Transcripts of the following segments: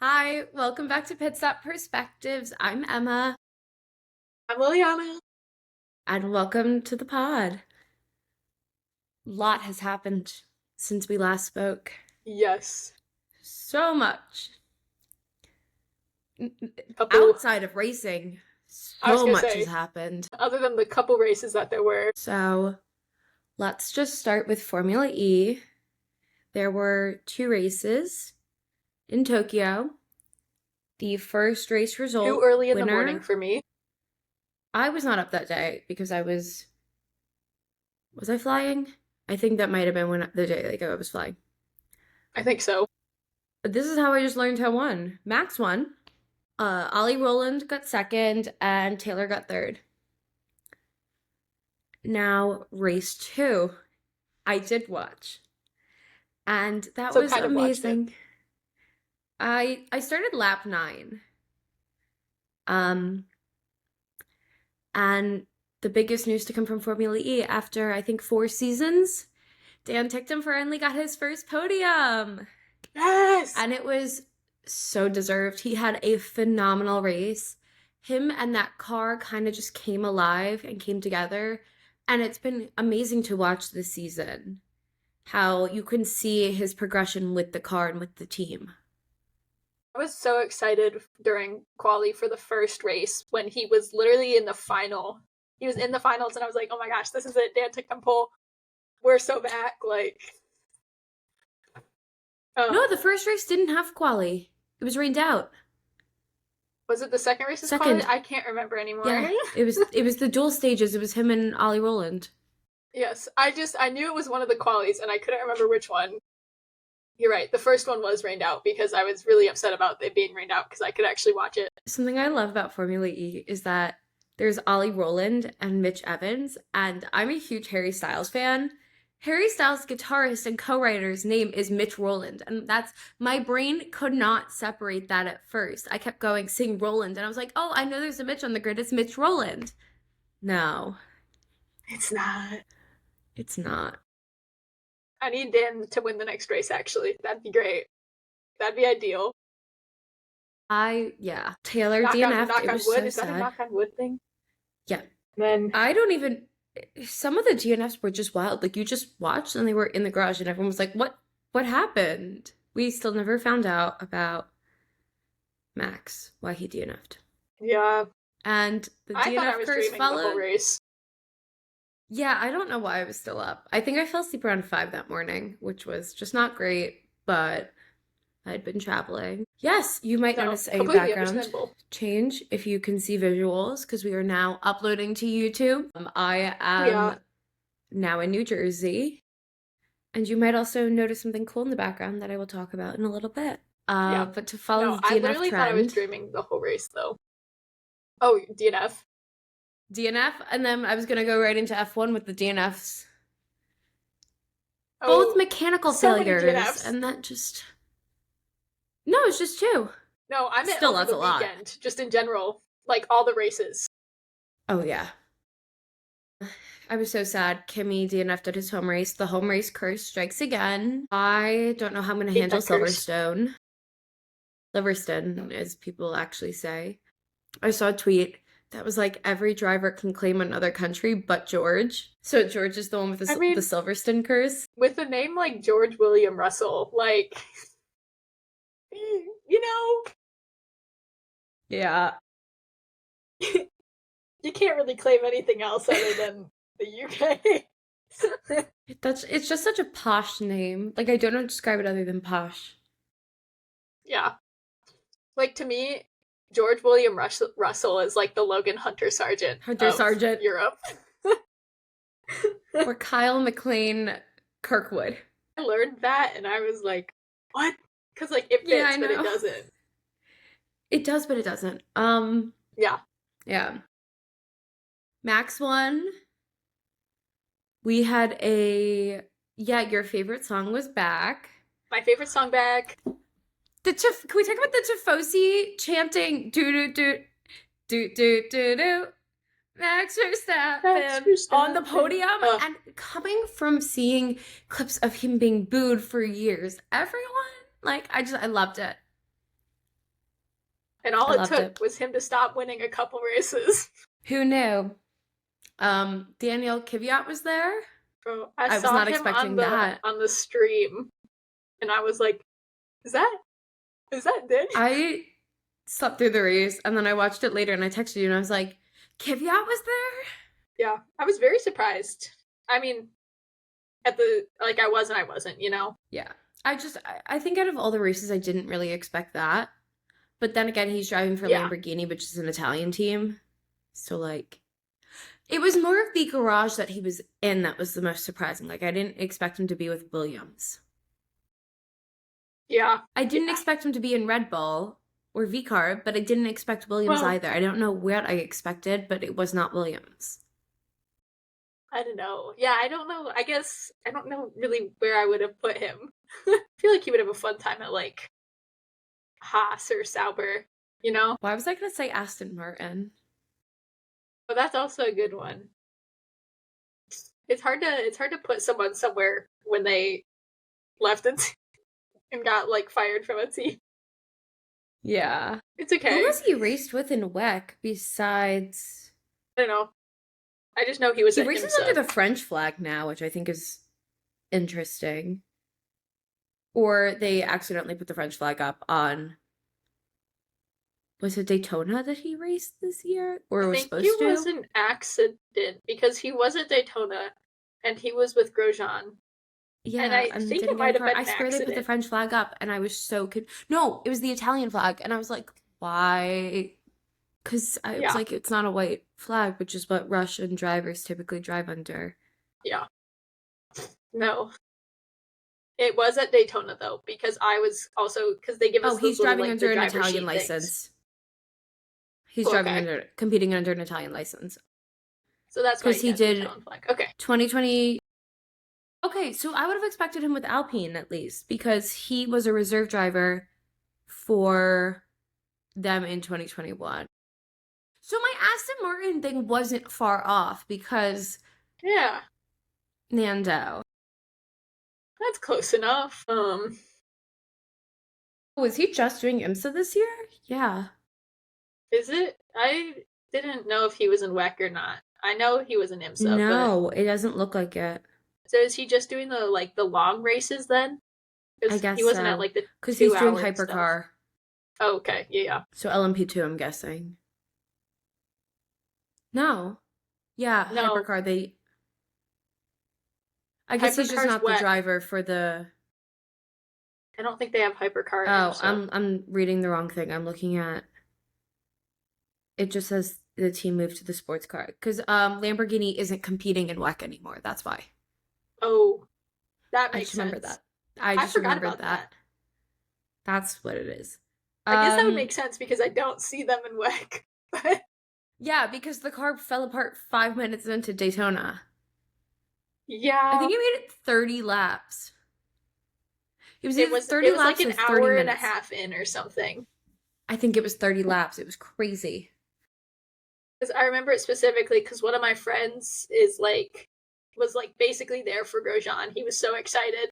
Hi, welcome back to Pit Stop Perspectives. I'm Emma, I'm Liliana. and welcome to the pod. Lot has happened since we last spoke. Yes. So much. Couple, Outside of racing, I was so gonna much has say, happened. other than the couple races that there were, So let's just start with Formula E. There were two races in Tokyo. The first race too result early in the morning winner. for me. I was not up that day because was I flying? I think that might have been when the day I was flying. I think so. This is how I just learned how won. Max won. Ollie Rowland got second and Taylor got third. Now, race two, I did watch. And that So was kind of watched it. amazing. I started lap 9. Um, and the biggest news to come from Formula E after I think 4 seasons, Dan Ticktum finally got his first podium. Yes! And it was so deserved. He had a phenomenal race. Him and that car kind of just came alive and came together. And it's been amazing to watch this season. How you can see his progression with the car and with the team. I was so excited during quali for the first race when he was literally in the final. He was in the finals, and I was like, oh my gosh, this is it. Dan took them pole. We're so back. No, Oh, the first race didn't have quali. It was rained out. was it the second race's quali? Second. I can't remember anymore. Yeah. It was the dual stages. It was him and Ollie Rowland. Yes, I knew it was one of the qualies, and I couldn't remember which one. You're right. The first one was rained out because I was really upset about it being rained out because I could actually watch it. Something I love about Formula E is that there's Ollie Rowland and Mitch Evans, and I'm a huge Harry Styles fan. Harry Styles' guitarist and co-writer's name is Mitch Rowland, and that's my brain could not separate that at first. I kept going, sing Rowland, and I was like, oh, I know there's a Mitch on the grid. It's Mitch Rowland. No, It's not. it's not. I need Dan to win the next race, actually. That'd be great. That'd be ideal. Yeah. Taylor Knock on DNF'd. knock It on was wood. so Is that a sad. knock on wood thing? Yeah. And then I don't even. Some of the DNFs were just wild. Like you just watched and they were in the garage and everyone was like, "What? What happened?" We still never found out about Max why he DNF'd. yeah. And the I thought I DNF was curse dreaming the whole followed. race. Yeah, I don't know why I was still up. I think I fell asleep around 5 that morning, which was just not great, but I'd been traveling. Yes, you might No, notice a completely background understandable. change if you can see visuals because we are now uploading to YouTube. I Yeah. am now in New Jersey, and you might also notice something cool in the background that I will talk about in a little bit. Yeah. But to follow No, the I DNF literally thought I was trend, dreaming the whole race though. Oh, DNF. DNF, and then I was gonna go right into F1 with the DNFs. Both Oh, mechanical so many failures, DNFs. and that just no, it's just two. No, I meant Still, over that's the a lot. weekend, just in general. Like all the races. Oh yeah. I was so sad. Kimmy DNF'd at his home race. The home race curse strikes again. I don't know how I'm gonna Hate handle that curse. Silverstone, as people actually say. I saw a tweet that was like every driver can claim another country but George. So George is the one with I the mean, Silverstone curse. with a name like George William Russell, like you know, Yeah. you can't really claim anything else other than the UK. It's just such a posh name. Like I don't know how to describe it other than posh. Yeah. Like to me, George William Russell is like the Logan Hunter Sargent Hunter of Sargent Europe. or Kyle McLean Kirkwood. I learned that and I was like, what? Because like it Yeah, fits, I but it know. doesn't. It does, but it doesn't. Yeah. Yeah. Max won. We had a yeah, your favorite song was back. My favorite song back. Can we talk about the Tifosi chanting do do do do do do do Max Max Verstappen on the Verstappen. podium and coming from seeing clips of him being booed for years, everyone I loved it. And all I it loved took it. was him to stop winning a couple races. Who knew? Daniel Kvyat was there. Bro, I I was saw not him on expecting the that. stream, and I was like, "Is that Daniel?" I slept through the race and then I watched it later and I texted you and I was like, Kvyat was there? Yeah, I was very surprised. I mean, at the like, I was and I wasn't, you know. Yeah. I think out of all the races I didn't really expect that. But then again, he's driving for Yeah, Lamborghini, which is an Italian team. So like it was more of the garage that he was in that was the most surprising. Like I didn't expect him to be with Williams. yeah, I didn't yeah. expect him to be in Red Bull or VCARB, but I didn't expect Williams Well, either. I don't know what I expected, but it was not Williams. I don't know. Yeah, I don't know. I guess I don't know really where I would have put him. I feel like he would have a fun time at like Haas or Sauber, you know. Why was I gonna say Aston Martin? But that's also a good one. It's hard to put someone somewhere when they left it and got like fired from a team. Yeah. It's Who okay. was he raced with in WEC besides? I don't know. I just know he was He at races under IMSA. the French flag now, which I think is interesting. Or they accidentally put the French flag up on, was it Daytona that he raced this year? I Or was think it supposed was to? an accident because he was at Daytona and he was with Grosjean. And Yeah, I and think didn't it get in might the have car. been I an swear they put the accident. French flag up, and I was so no, it was the Italian flag, and I was like, why? Because I was Yeah, like, it's not a white flag, which is what Russian drivers typically drive under. yeah. No. It was at Daytona though, because I was also because they give Oh, us those he's little driving like the under an driver Italian sheet things. license. He's Oh, driving okay. under, competing under an Italian license. So that's why Because he he had the did Italian flag. Okay. 2020. Okay, so I would have expected him with Alpine at least, because he was a reserve driver for them in 2021. So my Aston Martin thing wasn't far off because Yeah, Nando. that's close enough. Was he just doing IMSA this year? Yeah. Is it? I didn't know if he was in WEC or not. I know he was in IMSA, but No, it doesn't look like it. so is he just doing the like the long races then? I Because he guess wasn't at so. like the Because he's doing 2 hour stuff. hypercar. Oh, okay, yeah, So LMP2, I'm guessing. No. Yeah, yeah. No, hypercar. I guess he's just hypercar's not the WEC. driver for the. I don't think they have hypercar at Oh, IMSA. I'm reading the wrong thing. I'm looking at. It just says the team moved to the sports car because Lamborghini isn't competing in WEC anymore. That's why. Oh, that I makes just remember sense. that. I I just forgot remembered about that. that. That's what it is. I guess that would make sense because I don't see them in WEC. But Yeah, because the car fell apart 5 minutes into Daytona. I yeah, think he made it 30 laps. It was it either was 30 like laps or an 30 hour and a minutes. half in or something. I think it was 30 laps. It was crazy. Because I remember it specifically because one of my friends was like basically there for Grosjean. He was so excited,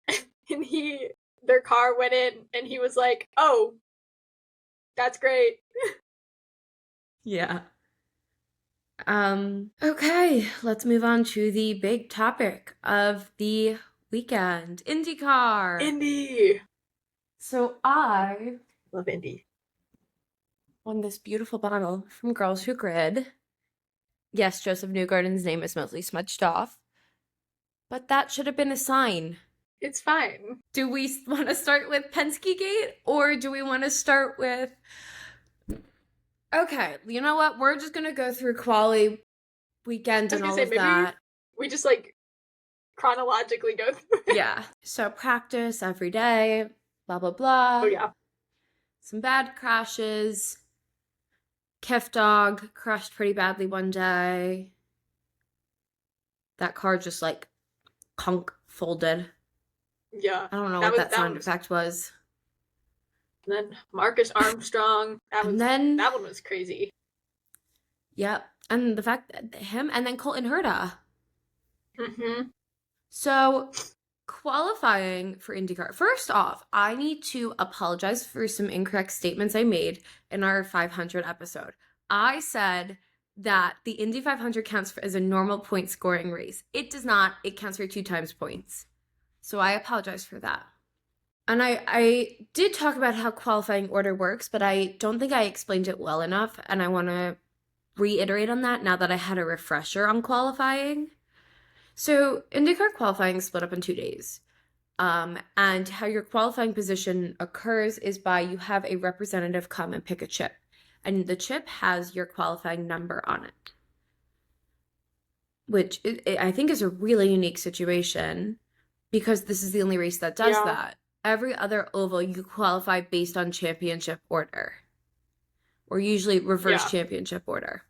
and their car went in, and he was like, "Oh, that's great." Yeah. Okay, let's move on to the big topic of the weekend, IndyCar. Indy, So I love Indy. won this beautiful bottle from Girls Who Grid. Yes, Joseph Newgarden's name is mostly smudged off, but that should have been a sign. It's fine. Do we want to start with Penske Gate or do we want to start with... Okay, you know what? We're just going to go through quali weekend I was and gonna all say of maybe that. we just like chronologically go through it. Yeah. So practice every day, blah, blah, blah. Oh yeah. Some bad crashes. Kef Dog crashed pretty badly one day. That car just like conk folded. Yeah. I don't know That what was that sound effect was. And then Marcus Armstrong. And then, that one was crazy. yep. And the fact that him and then Colton Herta. Mm-hmm. So qualifying for IndyCar. First off, I need to apologize for some incorrect statements I made in our 500 episode. I said that the Indy 500 counts as a normal point scoring race. It does not. It counts for 2 times points. So I apologize for that. And I did talk about how qualifying order works, but I don't think I explained it well enough. And I want to reiterate on that now that I had a refresher on qualifying. So IndyCar qualifying is split up in 2 days. And how your qualifying position occurs is by you have a representative come and pick a chip. And the chip has your qualifying number on it, which I think is a really unique situation because this is the only race that does that. Every other oval, you qualify based on championship order, or usually reverse championship order.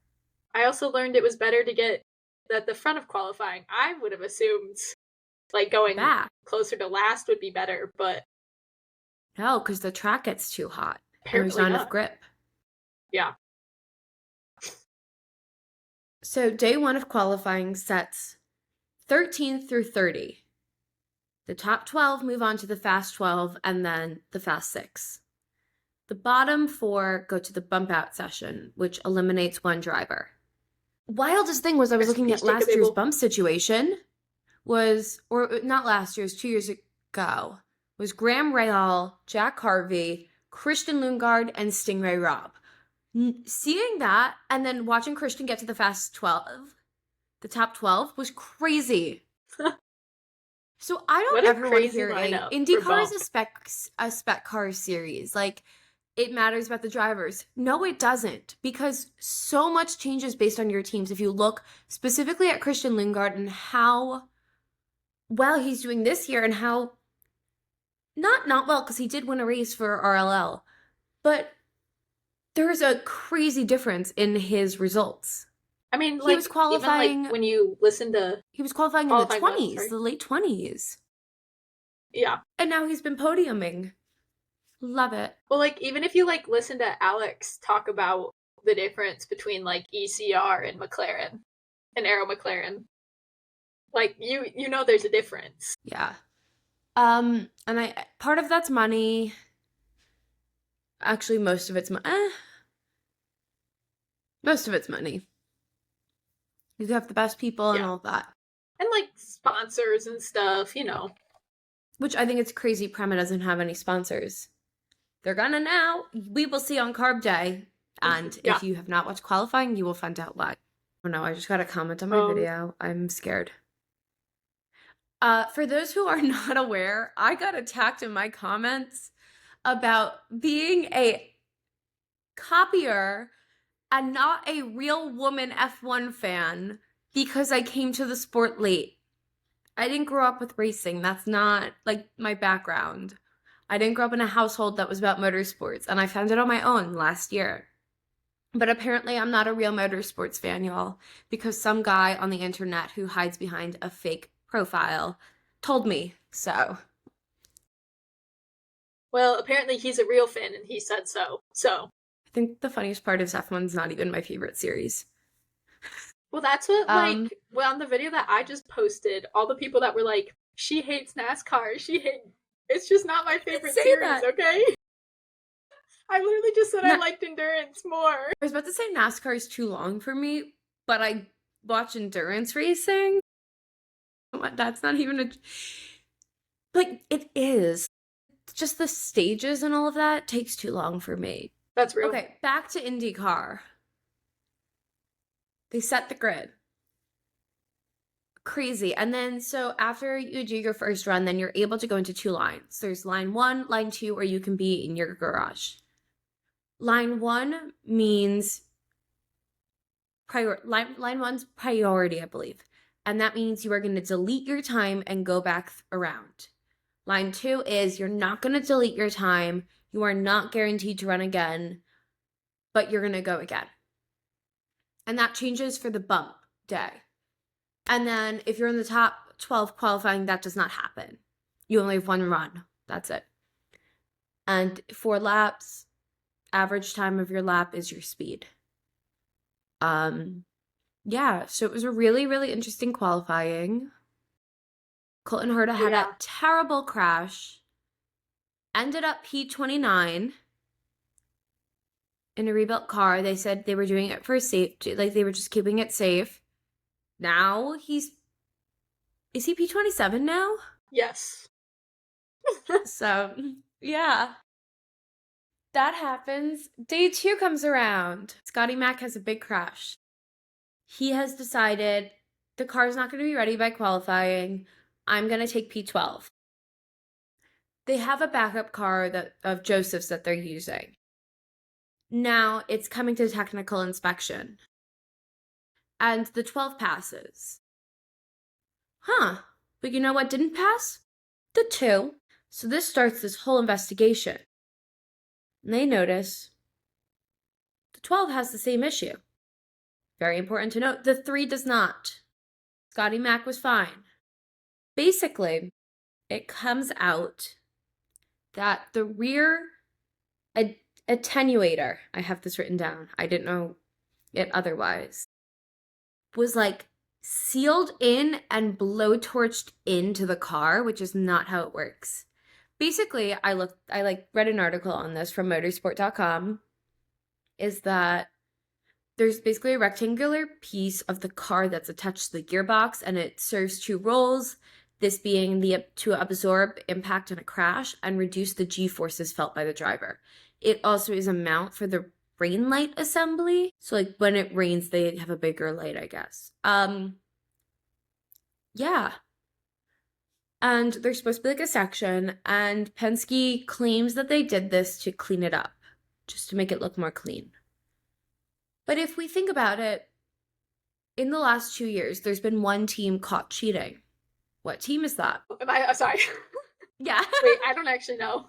I also learned it was better to get at the front of qualifying. I would have assumed like going back closer to last would be better, but no, because the track gets too hot. Apparently There's not enough grip. Yeah. So day 1 of qualifying sets 13 through 30. The top 12 move on to the fast 12 and then the fast 6. The bottom 4 go to the bump out session, which eliminates 1 driver. Wildest thing was I was looking at last year's bump situation or not last year's, 2 years ago, was Graham Rahal, Jack Harvey, Christian Lundgaard, and Stingray Robb. Seeing that and then watching Christian get to the fast 12, the top 12 was crazy. So I don't ever want to hear IndyCar is a spec car series. Like, it matters about the drivers. No, it doesn't, because so much changes based on your teams. If you look specifically at Christian Lundgaard and how well he's doing this year and how not well, because he did win a race for RLL, but there's a crazy difference in his results. I mean, he was qualifying even, like, when you listen to he was qualifying in the 20s, the late 20s. Yeah. And now he's been podiuming. Love it. Well, like, even if you like listen to Alex talk about the difference between like ECR and McLaren and Aero McLaren, like you know there's a difference. Yeah. And part of that's money. Actually, most of it's most of it's money. You have the best people and all of that. And like sponsors and stuff, you know. Which I think it's crazy Prema doesn't have any sponsors. They're gonna now. We will see on Carb Day. And if you have not watched qualifying, you will find out why. Oh no, I just got a comment on my video. I'm scared. For those who are not aware, I got attacked in my comments about being a copier and not a real woman F1 fan because I came to the sport late. I didn't grow up with racing. That's not like my background. I didn't grow up in a household that was about motorsports, and I found it on my own last year. But apparently I'm not a real motorsports fan, y'all, because some guy on the internet who hides behind a fake profile told me so. Well, apparently he's a real fan and he said so. I think the funniest part is F1's not even my favorite series. Well, that's what, on the video that I just posted, all the people that were like, she hates NASCAR, it's just not my favorite series, okay? I literally just said I liked endurance more. I was about to say NASCAR is too long for me, but I watch endurance racing. That's not even like, it is. Just the stages and all of that takes too long for me. That's real. Okay, back to IndyCar. They set the grid. Crazy. And then, so after you do your first run, then you're able to go into 2 lines. There's line 1, line 2, or you can be in your garage. Line 1 means line 1's priority, I believe. And that means you are going to delete your time and go back around. Line 2 is you're not going to delete your time. You are not guaranteed to run again, but you're going to go again. And that changes for the bump day. And then if you're in the top 12 qualifying, that does not happen. You only have 1 run. That's it. And 4 laps, average time of your lap is your speed. Yeah, so it was a really, really interesting qualifying. Colton Herta had Yeah. a terrible crash, ended up P29 in a rebuilt car. They said they were doing it for safety, like they were just keeping it safe. Now is he P27 now? Yes. So, yeah. That happens. Day 2 comes around. Scotty Mack has a big crash. He has decided the car's not going to be ready by qualifying. I'm going to take P12. They have a backup car of Joseph's that they're using. Now it's coming to technical inspection. And the 12 passes. But you know what didn't pass? The 2. So this starts this whole investigation. And they notice the 12 has the same issue. Very important to note, the 3 does not. Scotty Mack was fine. Basically, it comes out that the rear attenuator, I have this written down, I didn't know it otherwise, was like sealed in and blowtorched into the car, which is not how it works. Basically, I read an article on this from motorsport.com, is that there's basically a rectangular piece of the car that's attached to the gearbox, and it serves 2 roles, this being to absorb impact in a crash and reduce the G-forces felt by the driver. It also is a mount for the rain light assembly. So like when it rains, they have a bigger light, I guess. Yeah. And there's supposed to be like a section, and Penske claims that they did this to clean it up, just to make it look more clean. But if we think about it, in the last 2 years, there's been one team caught cheating. What team is that? Sorry. Yeah. Wait, I don't actually know.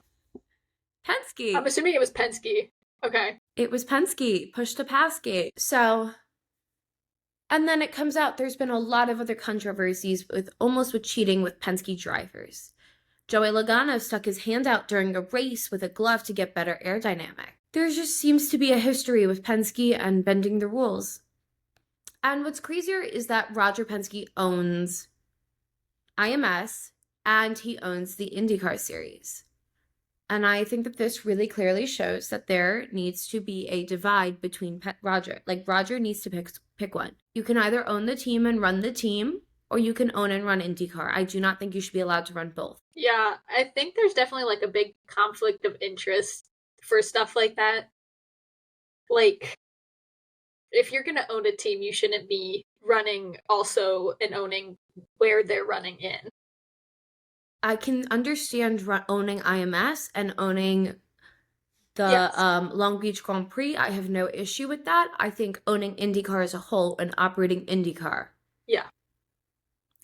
Penske. I'm assuming it was Penske. Okay. It was Penske, push to pass gate. So, and then it comes out there's been a lot of other controversies with cheating with Penske drivers. Joey Logano stuck his hand out during a race with a glove to get better aerodynamic. There just seems to be a history with Penske and bending the rules. And what's crazier is that Roger Penske owns IMS and he owns the IndyCar series. And I think that this really clearly shows that there needs to be a divide between Roger. Like, Roger needs to pick one. You can either own the team and run the team, or you can own and run IndyCar. I do not think you should be allowed to run both. Yeah, I think there's definitely like a big conflict of interest for stuff like that. Like, if you're going to own a team, you shouldn't be running also and owning where they're running in. I can understand owning IMS and owning the Yes. Long Beach Grand Prix. I have no issue with that. I think owning IndyCar as a whole and operating IndyCar. Yeah.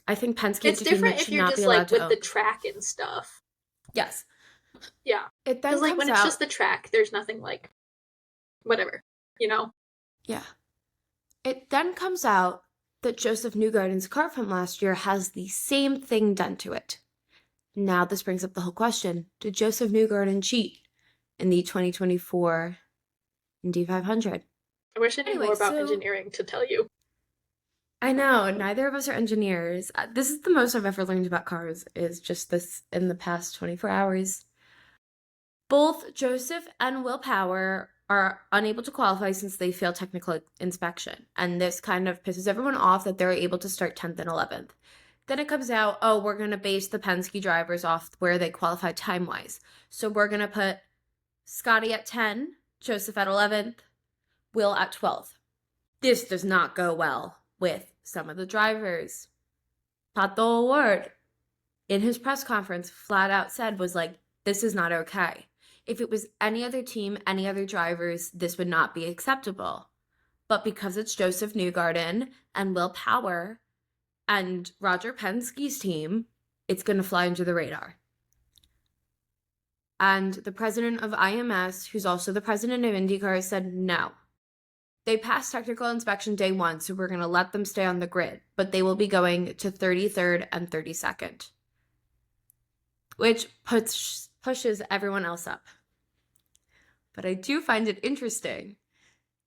I think Penske It's different if you're just like with own. the track and stuff. Yes. Yeah. It then Because like comes when out, it's just the track, there's nothing like whatever, you know? Yeah. It then comes out that Joseph Newgarden's car from last year has the same thing done to it. Now this brings up the whole question. Did Joseph Newgarden cheat in the 2024 Indy 500? I wish I knew more about engineering to tell you. I know, neither of us are engineers. This is the most I've ever learned about cars, is just this in the past 24 hours. Both Joseph and Will Power are unable to qualify since they failed technical inspection. And this kind of pisses everyone off that they're able to start 10th and 11th. Then it comes out, oh, we're going to base the Penske drivers off where they qualify time-wise. So we're going to put Scotty at 10, Joseph at 11th, Will at 12th. This does not go well with some of the drivers. Pato O'Ward, in his press conference, flat out said, was like, this is not okay. If it was any other team, any other drivers, this would not be acceptable. But because it's Joseph Newgarden and Will Power and Roger Penske's team, it's going to fly under the radar. And the president of IMS, who's also the president of IndyCar, said no. They passed technical inspection day 1, so we're going to let them stay on the grid, but they will be going to 33rd and 32nd, which pushes everyone else up. But I do find it interesting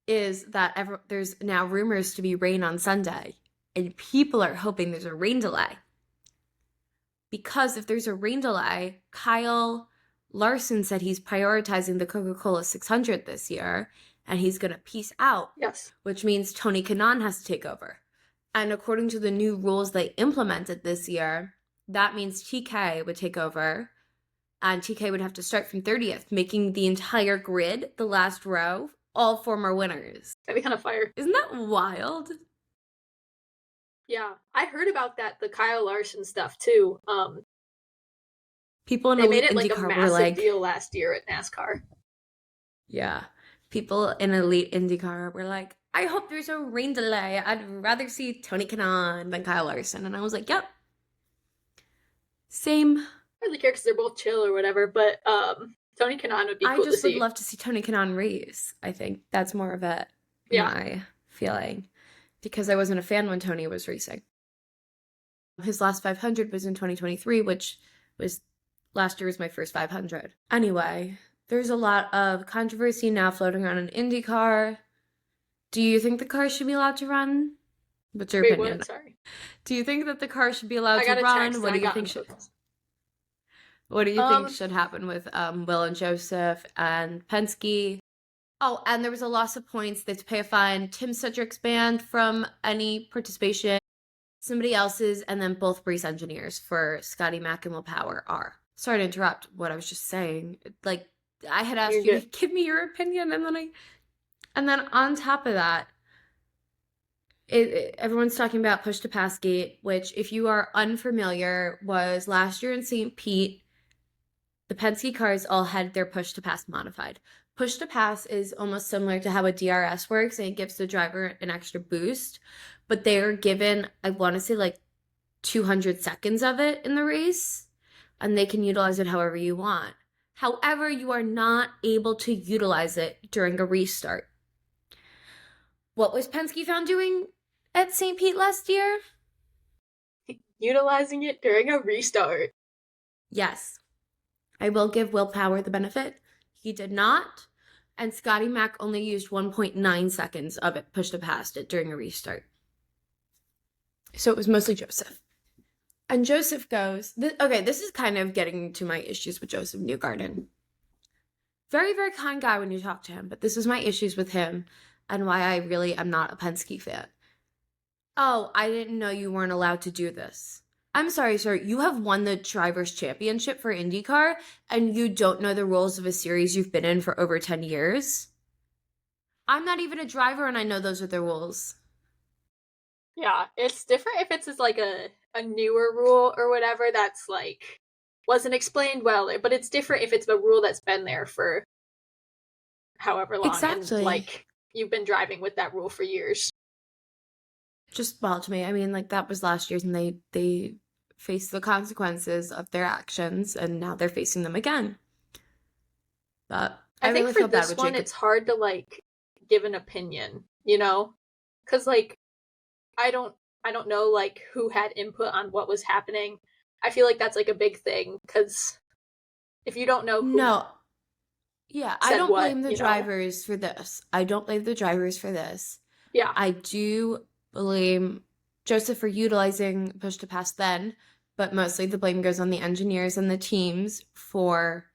is that there's now rumors to be rain on Sunday, and people are hoping there's a rain delay. because if there's a rain delay, Kyle Larson said he's prioritizing the Coca-Cola 600 this year, and he's going to peace out, Yes. which means Tony Kanaan has to take over. And according to the new rules they implemented this year, that means TK would take over, and TK would have to start from 30th, making the entire grid, the last row, all former winners. That'd be kind of fire. Isn't that wild? Yeah, I heard about that, the Kyle Larson stuff too. People in They made Elite it like a IndyCar were massive like, deal last year at NASCAR. yeah. People in Elite IndyCar were like, I hope there's a rain delay. I'd rather see Tony Kanaan than Kyle Larson. And I was like, yep. Same. I don't really care because they're both chill or whatever, but Tony Kanaan would be cool I to just see. would love to see Tony Kanaan race. I think that's more of it, Yeah. my feeling. Because I wasn't a fan when Tony was racing. His last 500 was in 2023, which was last year was my first 500. Anyway, there's a lot of controversy now floating around in IndyCar. Do you think the car should be allowed to run? What's your Wait, opinion? what? Sorry. Do you think that the car should be allowed I to got a run? text What and do I you got think should unfocused. What do you think should happen with Will and Joseph and Penske? Oh, and there was a loss of points. They had to pay a fine. Tim Cedric's banned from any participation. Somebody else's, and then both race engineers for Scotty Mack and Will Power are. Sorry to interrupt what I was just saying. Like, I had asked you to give me your opinion, and then on top of that, everyone's talking about push to pass gate, which, if you are unfamiliar, was last year in St. Pete. The Penske cars all had their push to pass modified. Push to pass is almost similar to how a DRS works, and it gives the driver an extra boost, but they are given, I want to say, like 200 seconds of it in the race, and they can utilize it however you want. However, you are not able to utilize it during a restart. What was Penske found doing at St. Pete last year? Utilizing it during a restart. Yes. I will give Will Power the benefit. He did not. And Scotty Mack only used 1.9 seconds of it, pushed to past it during a restart. So it was mostly Joseph. And Joseph goes, okay, this is kind of getting to my issues with Joseph Newgarden. Very, very kind guy when you talk to him, but this is my issues with him and why I really am not a Penske fan. Oh, I didn't know you weren't allowed to do this. I'm sorry, sir. You have won the Drivers' Championship for IndyCar, and you don't know the rules of a series you've been in for over 10 years? I'm not even a driver, and I know those are the rules. Yeah, it's different if it's like a newer rule or whatever that's like wasn't explained well, but it's different if it's a rule that's been there for however long. Exactly. And like you've been driving with that rule for years. Just wild to me. I mean, like, that was last year's, and they faced the consequences of their actions, and now they're facing them again. But I think really for feel bad this with one, Jacob. it's hard to like give an opinion, you know, because like I don't know like who had input on what was happening. I feel like that's like a big thing because if you don't know who yeah, I don't blame the drivers for this. I don't blame the drivers for this. Yeah, I do blame Joseph for utilizing push to pass then, but mostly the blame goes on the engineers and the teams for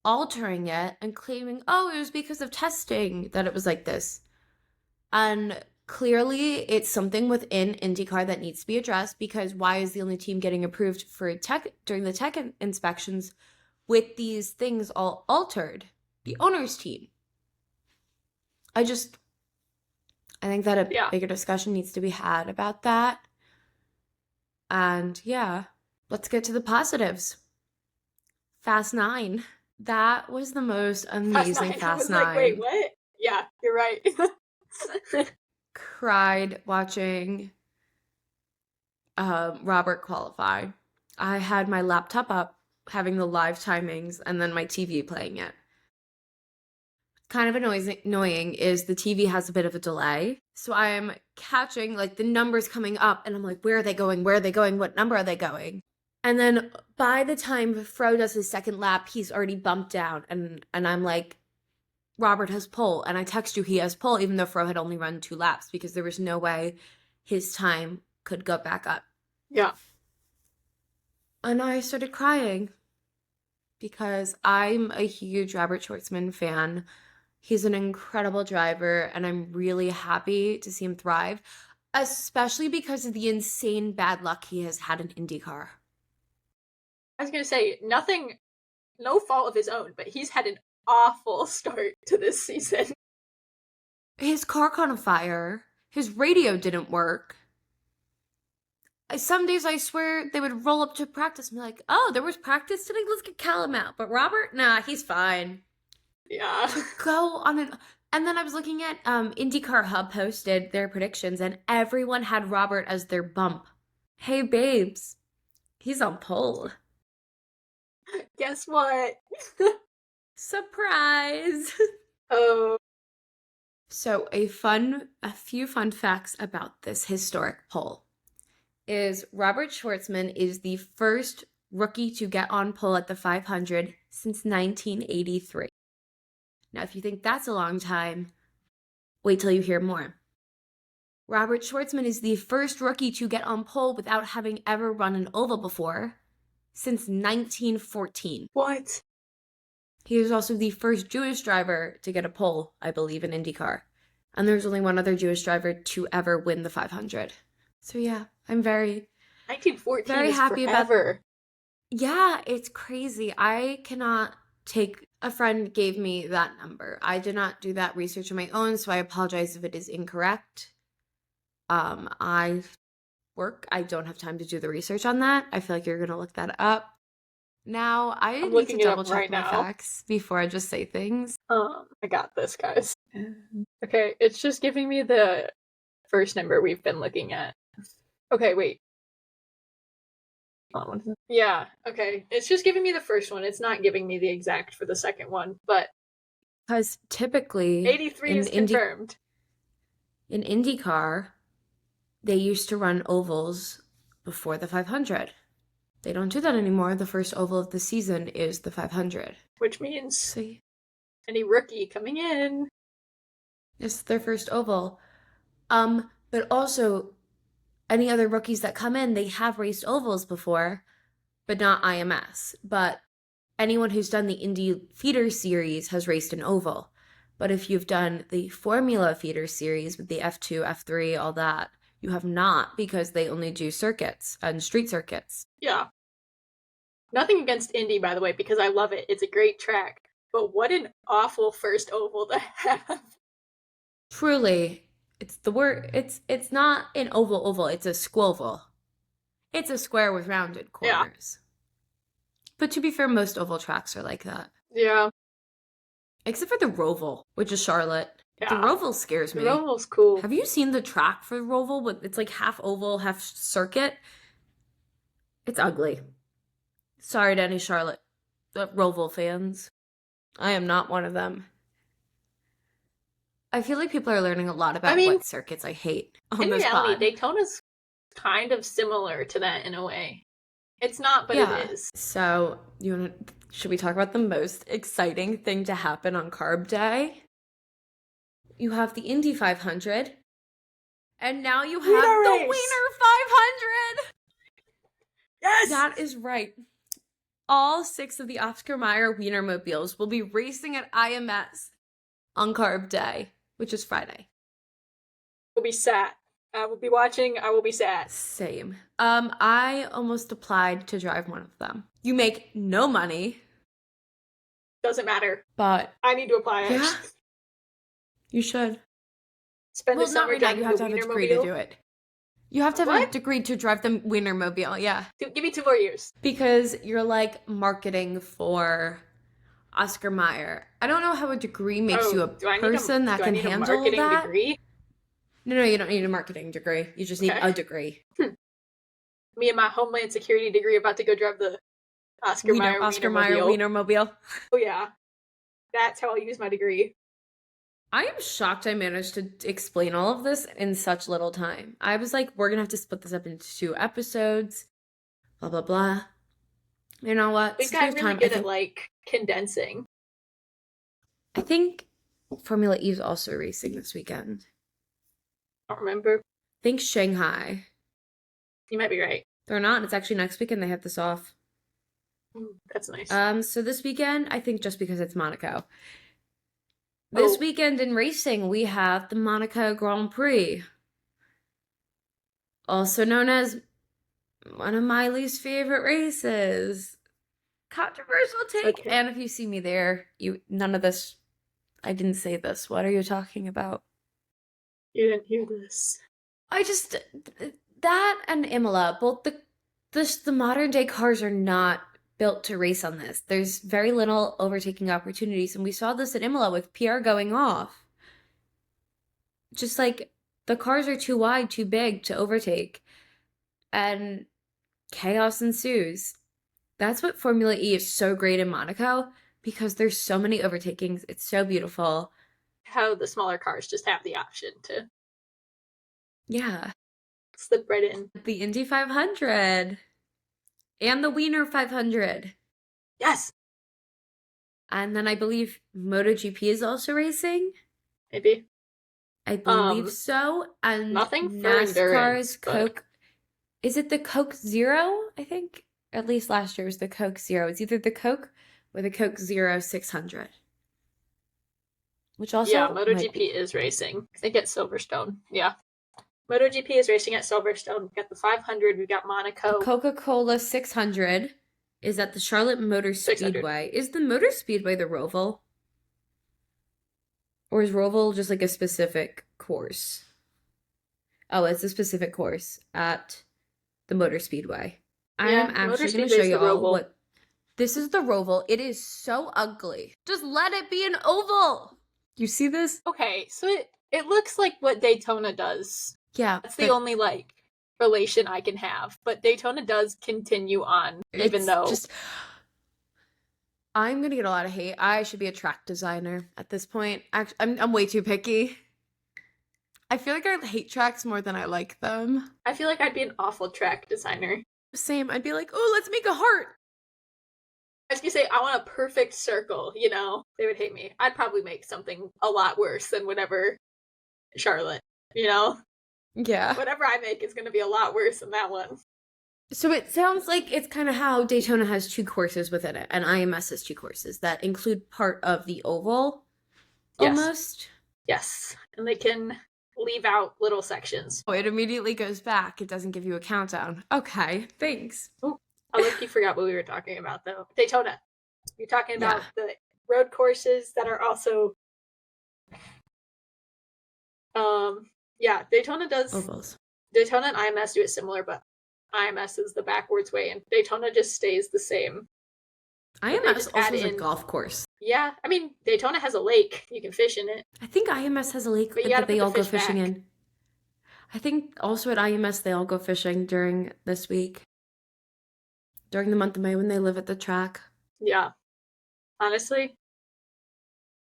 altering it and claiming, oh, it was because of testing that it was like this. And clearly it's something within IndyCar that needs to be addressed, because why is the only team getting approved for tech during the tech inspections with these things all altered? The owner's team. I think that a bigger discussion needs to be had about that. And yeah, let's get to the positives. Fast 9. That was the most amazing Fast 9. Like, wait, what? Yeah, you're right. Cried watching Robert qualify. I had my laptop up, having the live timings, and then my TV playing it. Kind of annoying is the TV has a bit of a delay. So I'm catching like the numbers coming up, and I'm like, where are they going? Where are they going? What number are they going? And then by the time Fro does his second lap, he's already bumped down. And I'm like, Robert has pole. And I text you, he has pole, even though Fro had only run 2 laps, because there was no way his time could go back up. Yeah. And I started crying because I'm a huge Robert Schwartzman fan. He's an incredible driver, and I'm really happy to see him thrive, especially because of the insane bad luck he has had in IndyCar. I was gonna say, nothing, no fault of his own, but he's had an awful start to this season. His car caught on fire. His radio didn't work. Some days I swear they would roll up to practice and be like, oh, there was practice today? Let's get Callum out. But Robert, nah, he's fine. Yeah. To go on an... And then I was looking at IndyCar Hub posted their predictions, and everyone had Robert as their bump. Hey, babes, he's on pole. Guess what? Surprise! Oh. So a few fun facts about this historic pole is Robert Schwartzman is the first rookie to get on pole at the 500 since 1983. Now, if you think that's a long time, wait till you hear more. Robert Schwartzman is the first rookie to get on pole without having ever run an oval before since 1914. What? He is also the first Jewish driver to get a pole, I believe, in IndyCar. And there's only one other Jewish driver to ever win the 500. So yeah, I'm very 1914 very is happy forever. Yeah, it's crazy. I cannot take... A friend gave me that number. I did not do that research on my own, so I apologize if it is incorrect. I work. I don't have time to do the research on that. I feel like you're going to look that up. Now, I I'm need looking to it up double check right my now. facts before I just say things. I got this, guys. Okay, it's just giving me the first number we've been looking at. Okay, wait. What is it? Yeah, okay. It's just giving me the first one. It's not giving me the exact for the second one, but Because typically 83 is confirmed. In IndyCar, they used to run ovals before the 500. They don't do that anymore. The first oval of the season is the 500. Which means So any rookie coming in. it's their first oval. But also, any other rookies that come in, they have raced ovals before, but not IMS. But anyone who's done the Indy Feeder Series has raced an oval. But if you've done the Formula Feeder Series with the F2, F3, all that, you have not, because they only do circuits and street circuits. Yeah. Nothing against Indy, by the way, because I love it. It's a great track. But what an awful first oval to have. Truly, it's the word. It's not an oval. It's a squoval. It's a square with rounded corners. Yeah. But to be fair, most oval tracks are like that. Yeah. Except for the Roval, which is Charlotte. Yeah. The Roval scares me. The Roval's cool. Have you seen the track for the Roval? It's like half oval, half circuit. It's ugly. Sorry to any Charlotte Roval fans. I am not one of them. I feel like people are learning a lot about what circuits I hate on this pod. In reality, Daytona's kind of similar to that in a way. It's not, but it is. So, should we talk about the most exciting thing to happen on Carb Day? You have the Indy 500, and now you have the Wiener 500! Yes! That is right. All 6 of the Oscar Mayer Wienermobiles will be racing at IMS on Carb Day, which is Friday. We'll be sad. I will be watching. I will be sad. Same. I almost applied to drive one of them. You make no money. Doesn't matter. But I need to apply. Yeah. You should. Spend the summer driving you have to have a degree to do it. You have to have a degree to drive the Wienermobile, yeah. Give me 2 more years. Because you're like marketing for Oscar Mayer. I don't know how a degree makes you a person that can handle that. Do I need a marketing degree? No, you don't need a marketing degree. You just need a degree. Me and my Homeland Security degree about to go drive the Oscar Mayer Wienermobile. Oh yeah. That's how I'll use my degree. I am shocked I managed to explain all of this in such little time. I was like, we're going to have to split this up into 2 episodes. Blah, blah, blah. You know what? I think I'm really good at, like, condensing. I think Formula E is also racing this weekend. I don't remember. I think Shanghai. You might be right. They're not. It's actually next weekend they have this off. That's nice. So this weekend, I think just because it's Monaco. This Oh, weekend in racing, we have the Monaco Grand Prix, also known as one of my least favorite races. Controversial it's take. okay. And if you see me there, none of this, I didn't say this. What are you talking about? You didn't hear this. I just that and Imola, both the modern day cars are not built to race on this. There's very little overtaking opportunities, and we saw this at Imola with Pierre going off. Just like the cars are too wide, too big to overtake, and chaos ensues. That's what Formula E is so great in Monaco because there's so many overtakings. It's so beautiful. How the smaller cars just have the option to Yeah. slip right in. The Indy 500 and the Wiener 500. Yes, And then I believe MotoGP is also racing. maybe. I believe so. And Nothing for NASCAR's endurance, but Coke. Is it the Coke Zero? I think. At least last year was the Coke Zero. It's either the Coke or the Coke Zero 600. Which yeah, also might MotoGP be. is racing. I think at Silverstone. Yeah. MotoGP is racing at Silverstone. We've got the 500. We've got The Monaco Coca-Cola 600 is at the Charlotte Motor 600. Speedway. Is the Motor Speedway the Roval? Or is Roval just like a specific course? Oh, it's a specific course at the Motor Speedway. I am Yeah, Motor actually going to Speedway show is the y'all Roval. what this is the Roval. It is so ugly. Just let it be an oval. You see this? Okay, so it looks like what Daytona does. Yeah, That's the but only like relation I can have. But Daytona does continue on, even it's though just I'm gonna get a lot of hate. I should be a track designer at this point. Actually, I'm way too picky. I feel like I hate tracks more than I like them. I feel like I'd be an awful track designer. Same. I'd be like, oh, let's make a heart. I was gonna say I want a perfect circle, you know? They would hate me. I'd probably make something a lot worse than whatever Charlotte, you know? Yeah. Whatever I make is gonna be a lot worse than that one. So it sounds like it's kind of how Daytona has two courses within it, and IMS has two courses that include part of the oval, Yes. almost. Yes. And they can leave out little sections. Oh, it immediately goes back. It doesn't give you a countdown. Okay, thanks. Oh, I like you forgot what we were talking about though. Daytona. You're talking about Yeah. the road courses that are also yeah, Daytona Ovals. and IMS do it similar, but IMS is the backwards way and Daytona just stays the same. IMS also has a golf course. Yeah, I mean Daytona has a lake. You can fish in it. I think IMS has a lake But you that gotta they put all the go fish fishing back. in. I think also at IMS they all go fishing during this week. During the month of May when they live at the track. Yeah. Honestly,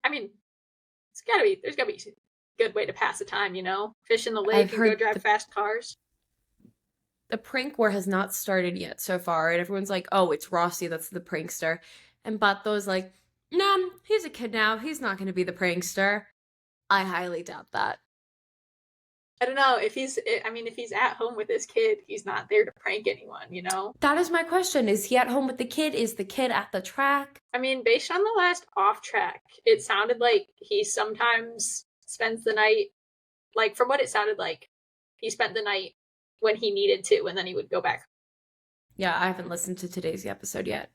I mean, there's gotta be a good way to pass the time, you know? Fish in the lake I've and go heard drive fast cars. the prank war has not started yet so far, and everyone's like, oh, it's Rossi, that's the prankster. And Bato's like, nah, he's a kid now. He's not going to be the prankster. I highly doubt that. I don't know if he's at home with his kid, he's not there to prank anyone, you know? That is my question. Is he at home with the kid? Is the kid at the track? I mean, based on the last off track, it sounded like he sometimes spends the night, like from what it sounded like, he spent the night when he needed to, and then he would go back. Yeah, I haven't listened to today's episode yet.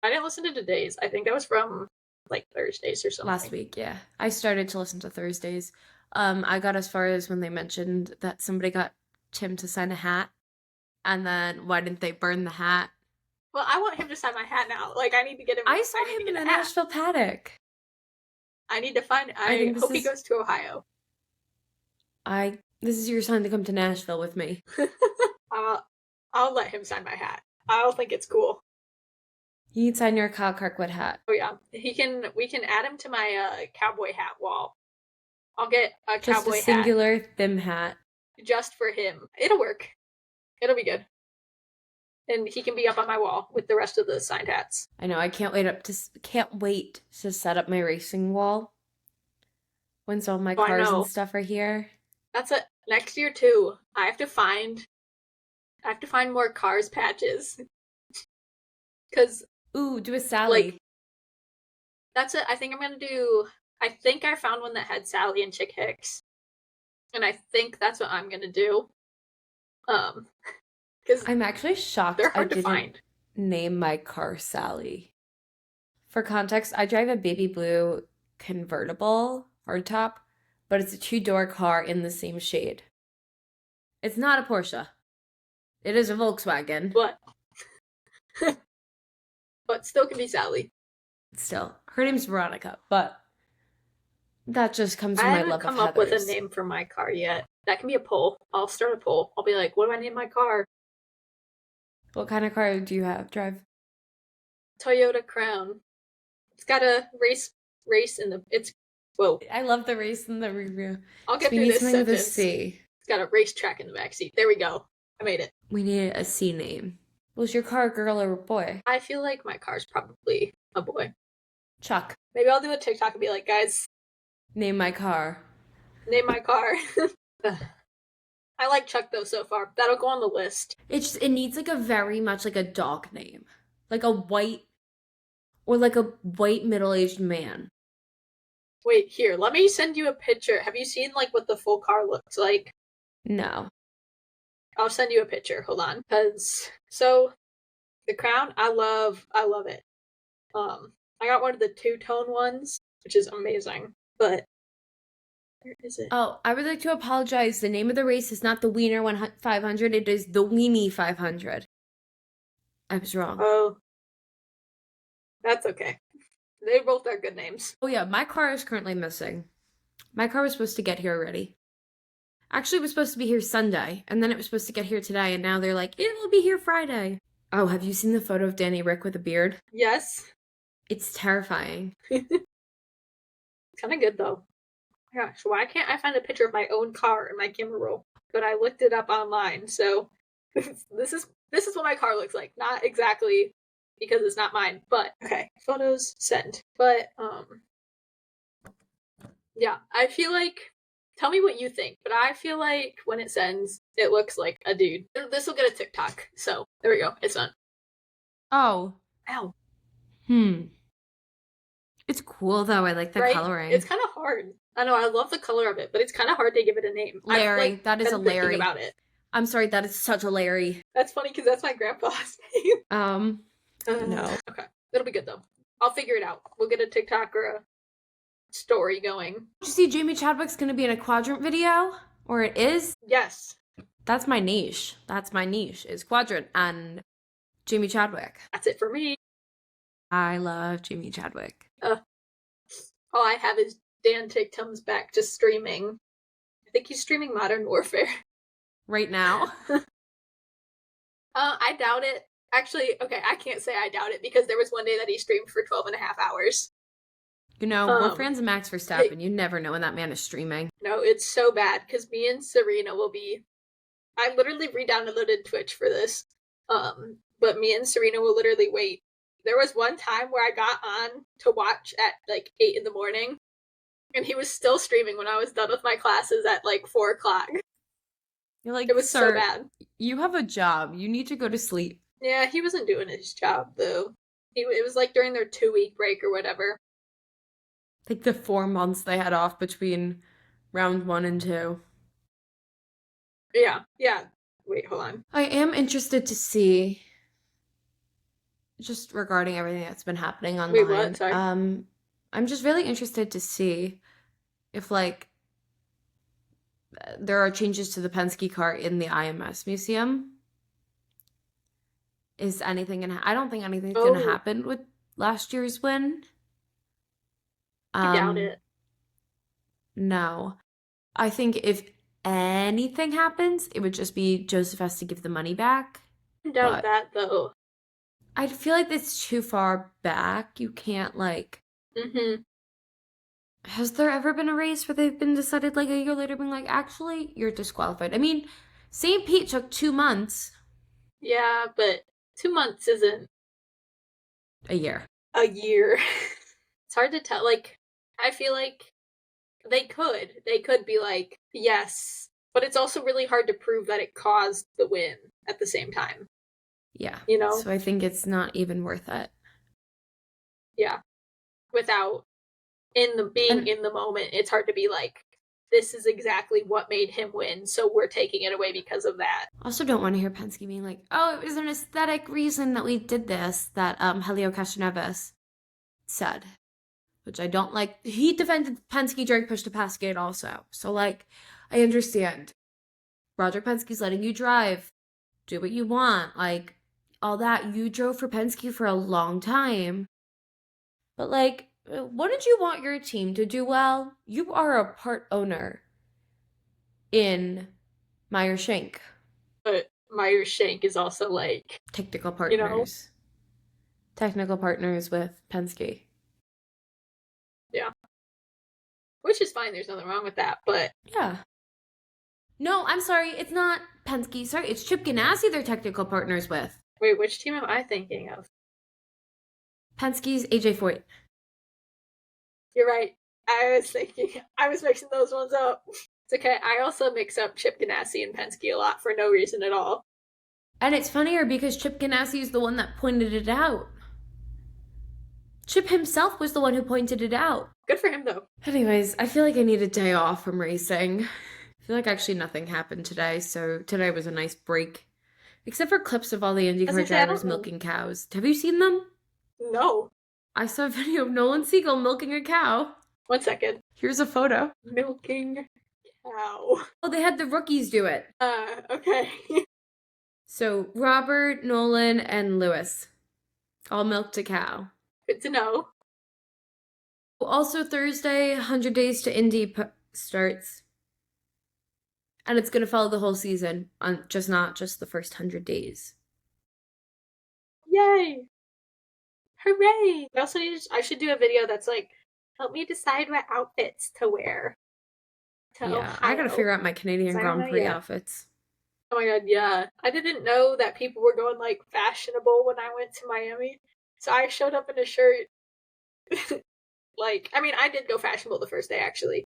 I didn't listen to today's. I think that was from like Thursdays or something. Last week, yeah. I started to listen to Thursdays. I got as far as when they mentioned that somebody got Tim to sign a hat, and then why didn't they burn the hat? Well, I want him to sign my hat now. Like, I need to get him. I saw him in the Nashville paddock. I need to find. I hope he goes to Ohio. This is your sign to come to Nashville with me. I'll let him sign my hat. I'll think it's cool. You can sign your Kyle Kirkwood hat. Oh yeah, we can add him to my cowboy hat wall. I'll get a Just cowboy a singular thim hat. just for him. It'll work. It'll be good. And he can be up on my wall with the rest of the signed hats. I know. I can't wait to set up my racing wall. Once all my cars and stuff are here. That's it. Next year too. I have to find I have to find more Cars patches. Because, Ooh, do a Sally. like, that's it. I think I'm gonna do. I think I found one that had Sally and Chick Hicks, and I think that's what I'm gonna do. Because I'm actually shocked they're I hard to didn't find. name my car Sally. For context, I drive a baby blue convertible hardtop, but it's a two-door car in the same shade. It's not a Porsche. It is a Volkswagen. But but still can be Sally. Still, her name's Veronica, but that just comes I from my haven't love of come up with a Heathers. name for my car yet. That can be a poll. I'll start a poll. I'll be like, what do I name my car? What kind of car do you drive? Toyota Crown. It's got a race in the. It's whoa. I love the race in the review. I'll So get we through need this something with a sentence. C. It's got a racetrack in the backseat. There we go. I made it. We need a C name. Was your car a girl or a boy? I feel like my car's probably a boy. Chuck. Maybe I'll do a TikTok and be like, guys, Name my car. name my car. I like Chuck though so far. That'll go on the list. It needs like a very much like a dog name. Like a white or like a white middle-aged man. Wait, here, let me send you a picture. Have you seen like what the full car looks like? No. I'll send you a picture. Hold on. Cause so the Crown, I love it. I got one of the two-tone ones, which is amazing. But where is it? Oh, I would like to apologize. The name of the race is not the Wiener 500. It is the Weenie 500. I was wrong. Oh, that's okay. They both are good names. Oh yeah, my car is currently missing. My car was supposed to get here already. Actually, it was supposed to be here Sunday, and then it was supposed to get here today, and now they're like, it will be here Friday. Oh, have you seen the photo of Danny Rick with a beard? Yes. It's terrifying. Kind of good though. Gosh, why can't I find a picture of my own car in my camera roll? But I looked it up online, so this is what my car looks like. Not exactly because it's not mine, but okay. Photos sent. But yeah, I feel like tell me what you think, but I feel like when it sends, it looks like a dude. This will get a TikTok. So there we go. It's done. Oh. Ow. It's cool though. I like the Right? coloring. It's kind of hard. I know, I love the color of it, but it's kind of hard to give it a name. Larry. I've, like, that is a Larry. About it. I'm sorry, that is such a Larry. That's funny because that's my grandpa's name. No. Okay. It'll be good though. I'll figure it out. We'll get a TikTok or a story going. Did you see Jamie Chadwick's gonna be in a quadrant video? Or it is? Yes. That's my niche. That's my niche, is quadrant and Jamie Chadwick. That's it for me. I love Jamie Chadwick. All I have is Dan Tictum's back to streaming. I think he's streaming Modern Warfare. Right now? I doubt it. Actually, okay, I can't say I doubt it because there was one day that he streamed for 12 and a half hours. You know, we're fans of Max Verstappen. You never know when that man is streaming. No, it's so bad because me and Serena will be. I literally re-downloaded Twitch for this. But me and Serena will literally wait. There was one time where I got on to watch at like 8 in the morning, and he was still streaming when I was done with my classes at like 4 o'clock. You're like, it was sir, so bad. You have a job. You need to go to sleep. Yeah, he wasn't doing his job though. It was like during their 2-week break or whatever. Like the 4 months they had off between round 1 and 2. Yeah. Wait, hold on. I am interested to see, just regarding everything that's been happening online. Wait, what? Sorry. I'm just really interested to see if like there are changes to the Penske car in the IMS museum. Is anything gonna? I don't think anything's gonna happen with last year's win. I doubt it. No, I think if anything happens, it would just be Joseph has to give the money back. I doubt that though. I feel like it's too far back. You can't like. Mm-hmm. Has there ever been a race where they've been decided like a year later being like, actually, you're disqualified? I mean, St. Pete took 2 months. Yeah, but 2 months isn't a year. A year. It's hard to tell. Like, I feel like they could be like, yes, But it's also really hard to prove that it caused the win at the same time. Yeah. You know? So I think it's not even worth it. Yeah. Without being And in the moment, it's hard to be like, this is exactly what made him win, so we're taking it away because of that. also don't want to hear Penske being like, oh, it was an aesthetic reason that we did this, that Helio Castroneves said. Which I don't like. He defended Penske during push to pass gate also. So like, I understand. Roger Penske's letting you drive. Do what you want. Like, all that. You drove for Penske for a long time. But like, wouldn't you want your team to do well? You are a part owner in Meyer Shank. But Meyer Shank is also like, Technical you know, partners. Technical partners with Penske. yeah. Which is fine, there's nothing wrong with that, but Yeah. No, I'm sorry, it's not Penske. Sorry, it's Chip Ganassi they're technical partners with. wait, which team am I thinking of? Penske's AJ Foyt. You're right. I was mixing those ones up. It's okay. I also mix up Chip Ganassi and Penske a lot for no reason at all. And it's funnier because Chip Ganassi is the one that pointed it out. Chip himself was the one who pointed it out. Good for him, though. Anyways, I feel like I need a day off from racing. I feel like actually nothing happened today, so today was a nice break. Except for clips of all the IndyCar drivers milking cows. Have you seen them? No. I saw a video of Nolan Siegel milking a cow. 1 second. Here's a photo. Milking cow. Oh, they had the rookies do it. Okay. So Robert, Nolan, and Lewis all milked a cow. Good to know. Also Thursday, 100 Days to Indy starts. And it's going to follow the whole season, on not just the first 100 days. Yay! Hooray! I should do a video that's like, help me decide what outfits to wear. I gotta figure out my Canadian Grand Prix outfits. Oh my god, yeah. I didn't know that people were going like fashionable when I went to Miami. So I showed up in a shirt. Like, I mean, I did go fashionable the first day actually.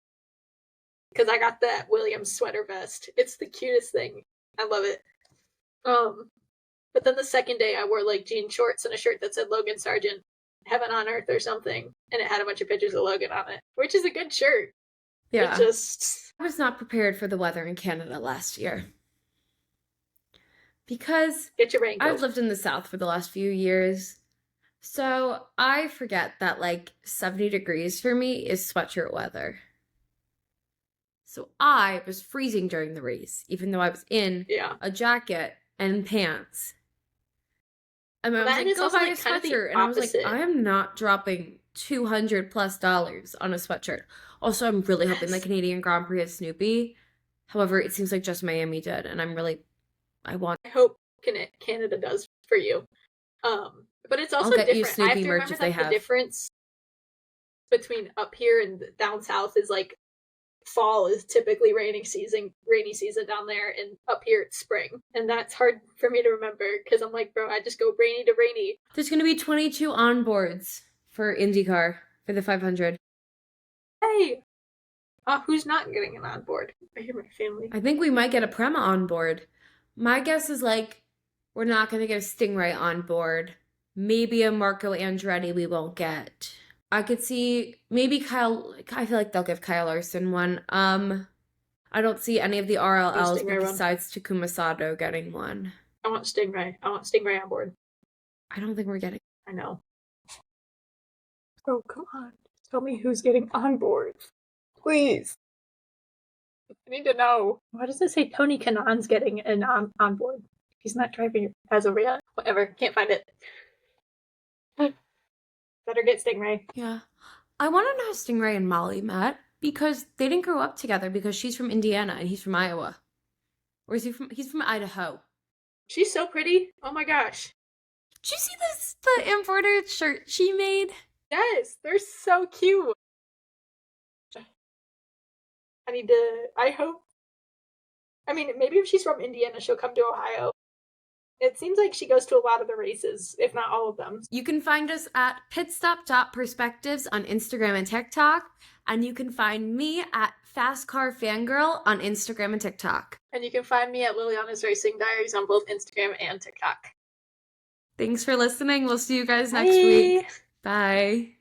Because I got that Williams sweater vest. It's the cutest thing. I love it. But then the second day I wore like jean shorts and a shirt that said Logan Sargent, Heaven on Earth or something. And it had a bunch of pictures of Logan on it. Which is a good shirt. Yeah. I was not prepared for the weather in Canada last year. Because get your raincoat. I've lived in the South for the last few years. So I forget that like 70 degrees for me is sweatshirt weather. So I was freezing during the race, even though I was in a jacket and pants. And I was like, go buy a sweatshirt. And I was like, I am not dropping $200+ on a sweatshirt. Also, I'm really hoping the Canadian Grand Prix has Snoopy. However, it seems like just Miami did. And I hope Canada does for you. But it's also different. You Snoopy I have to remember that the difference between up here and down south is like fall is typically rainy season down there, and up here it's spring. And that's hard for me to remember because I'm like, bro, I just go rainy to rainy. There's going to be 22 onboards for IndyCar for the 500. Hey! Who's not getting an onboard? I hear my family. I think we might get a Prema on board. My guess is like, we're not going to get a Stingray on board. Maybe a Marco Andretti we won't get. I could see maybe Kyle. I feel like they'll give Kyle Larson one. I don't see any of the RLLs besides Takuma Sato getting one. I want Stingray. I want Stingray on board. I don't think we're getting. I know. Oh, come on. Tell me who's getting on board. Please. I need to know. Why does it say Tony Kanaan's getting an on board? He's not driving as of yet. Whatever. Can't find it. Better get Stingray. Yeah. I want to know how Stingray and Molly met because they didn't grow up together because she's from Indiana and he's from Iowa. Or is he's from Idaho. She's so pretty. Oh my gosh. Did you see the embroidered shirt she made? Yes, they're so cute. I hope. I mean, maybe if she's from Indiana, she'll come to Ohio. It seems like she goes to a lot of the races, if not all of them. You can find us at pitstop.perspectives on Instagram and TikTok. And you can find me at Fast Car Fangirl on Instagram and TikTok. And you can find me at Liliana's Racing Diaries on both Instagram and TikTok. Thanks for listening. We'll see you guys next week. Bye.